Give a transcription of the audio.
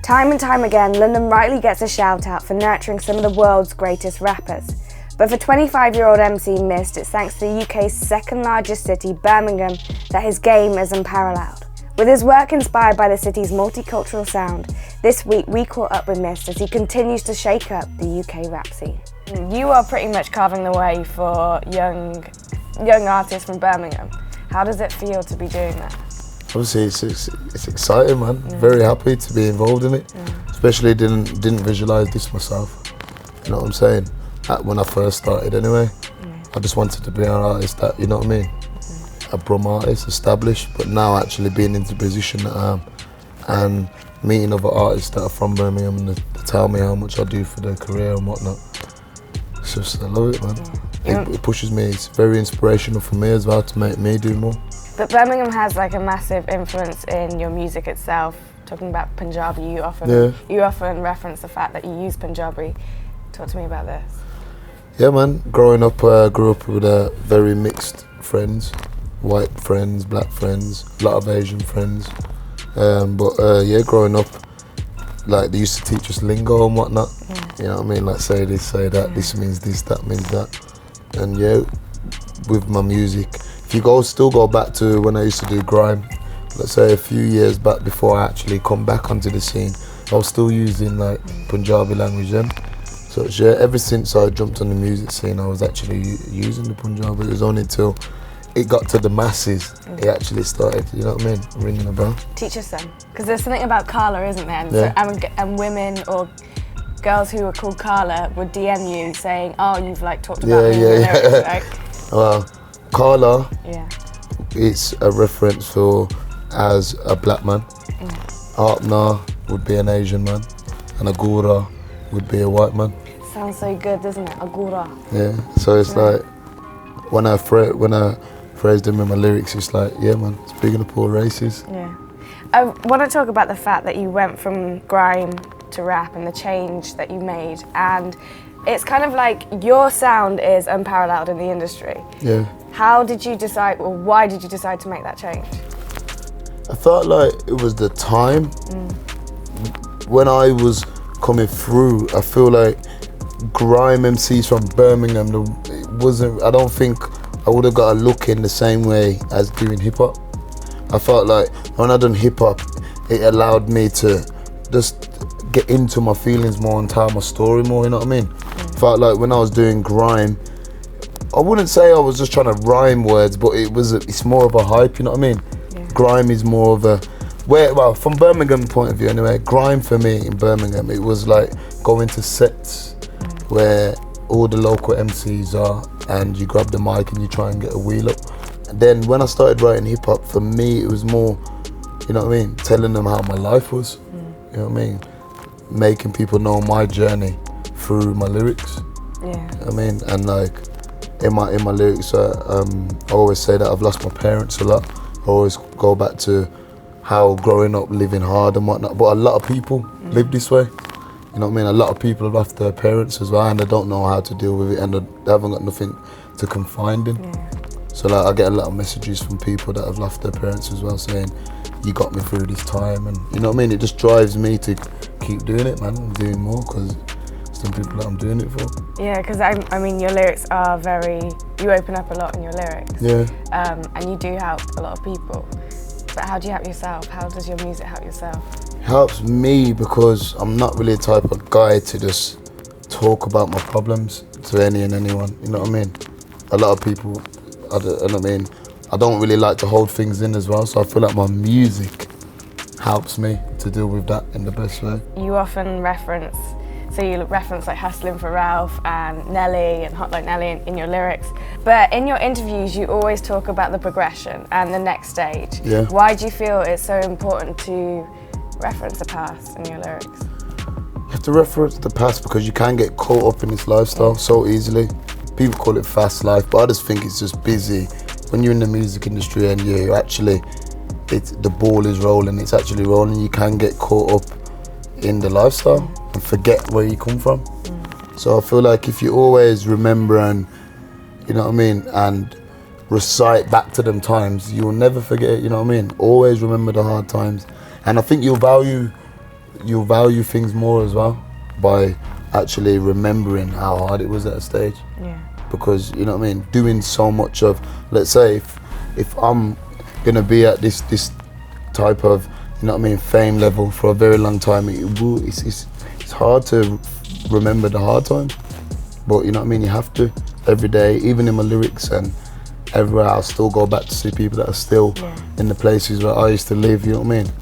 Time and time again, London rightly gets a shout out for nurturing some of the world's greatest rappers. But for 25-year-old MC Mist, it's thanks to the UK's second largest city, Birmingham, that his game is unparalleled. With his work inspired by the city's multicultural sound, this week we caught up with Mist as he continues to shake up the UK rap scene. You are pretty much carving the way for young artists from Birmingham. How does it feel to be doing that? Obviously, it's exciting, man. Very happy to be involved in it. Especially didn't visualise this myself. You know what I'm saying? When I first started, anyway. I just wanted to be an artist that, you know what I mean, a Brum artist, established. But now actually being in the position that I am, and meeting other artists that are from Birmingham and they tell me how much I do for their career and whatnot. It's just, I love it, man. It pushes me. It's very inspirational for me as well to make me do more. But Birmingham has like a massive influence in your music itself. Talking about Punjabi, you often reference the fact that you use Punjabi. Talk to me about this. Yeah, man. Growing up, grew up with very mixed friends, white friends, black friends, a lot of Asian friends. Yeah, growing up, like they used to teach us lingo and whatnot. You know what I mean? Like say this, say that. This means this, that means that. And yeah, with my music. If you still go back to when I used to do grime, let's say a few years back before I actually come back onto the scene, I was still using like Punjabi language then. So yeah, ever since I jumped on the music scene, I was actually using the Punjabi. It was only until it got to the masses, it actually started, you know what I mean, ringing a bell. Teach us some, because there's something about Carla, isn't there? And women or girls who are called Carla would DM you saying, oh, you've like talked about me in the lyrics, right? Well, Carla, it's a reference for as a black man. Apna would be an Asian man, and Agura would be a white man. Sounds so good, doesn't it? Agura. Yeah, so it's like when I phrased them in my lyrics, it's like, yeah, man, it's big up all races. Yeah. I want to talk about the fact that you went from grime to rap and the change that you made, and it's kind of like your sound is unparalleled in the industry. Yeah. How did you decide, or why did you decide to make that change? I felt like it was the time. When I was coming through, I feel like grime MCs from Birmingham, I don't think I would have got a look in the same way as doing hip hop. I felt like when I done hip hop, it allowed me to just get into my feelings more and tell my story more, you know what I mean? Felt like when I was doing grime, I wouldn't say I was just trying to rhyme words, but it's more of a hype, you know what I mean? Grime is more of a, from Birmingham point of view anyway, grime for me in Birmingham, it was like going to sets where all the local MCs are and you grab the mic and you try and get a wheel up. And then when I started writing hip hop, for me it was more, you know what I mean, telling them how my life was, you know what I mean? Making people know my journey through my lyrics. You know what I mean? And like in my lyrics, I always say that I've lost my parents a lot. I always go back to how growing up, living hard and whatnot. But a lot of people live this way. You know what I mean? A lot of people have lost their parents as well, and they don't know how to deal with it, and they haven't got nothing to confide in. So like I get a lot of messages from people that have lost their parents as well, saying, you got me through this time, and you know what I mean? It just drives me to keep doing it, man, and doing more, because it's the people that I'm doing it for. Yeah, because I mean, your lyrics are you open up a lot in your lyrics. And you do help a lot of people. But how do you help yourself? How does your music help yourself? It helps me because I'm not really the type of guy to just talk about my problems to any and anyone, you know what I mean? A lot of people, I don't really like to hold things in as well, so I feel like my music helps me to deal with that in the best way. You often reference like Hustling for Ralph and Nelly and Hot Like Nelly in your lyrics, but in your interviews you always talk about the progression and the next stage. Why do you feel it's so important to reference the past in your lyrics? You have to reference the past because you can get caught up in this lifestyle so easily. People call it fast life, but I just think it's just busy. When you're in the music industry and the ball is rolling, it's actually rolling, you can get caught up in the lifestyle and forget where you come from. So I feel like if you always remember and, you know what I mean, and recite back to them times, you'll never forget it, you know what I mean? Always remember the hard times. And I think you'll value you'll value things more as well by actually remembering how hard it was at a stage. Yeah. Because, you know what I mean, doing so much of, let's say if I'm gonna be at this type of, you know what I mean, fame level for a very long time, it's hard to remember the hard times. But you know what I mean, you have to every day, even in my lyrics and everywhere, I'll still go back to see people that are still in the places where I used to live, you know what I mean?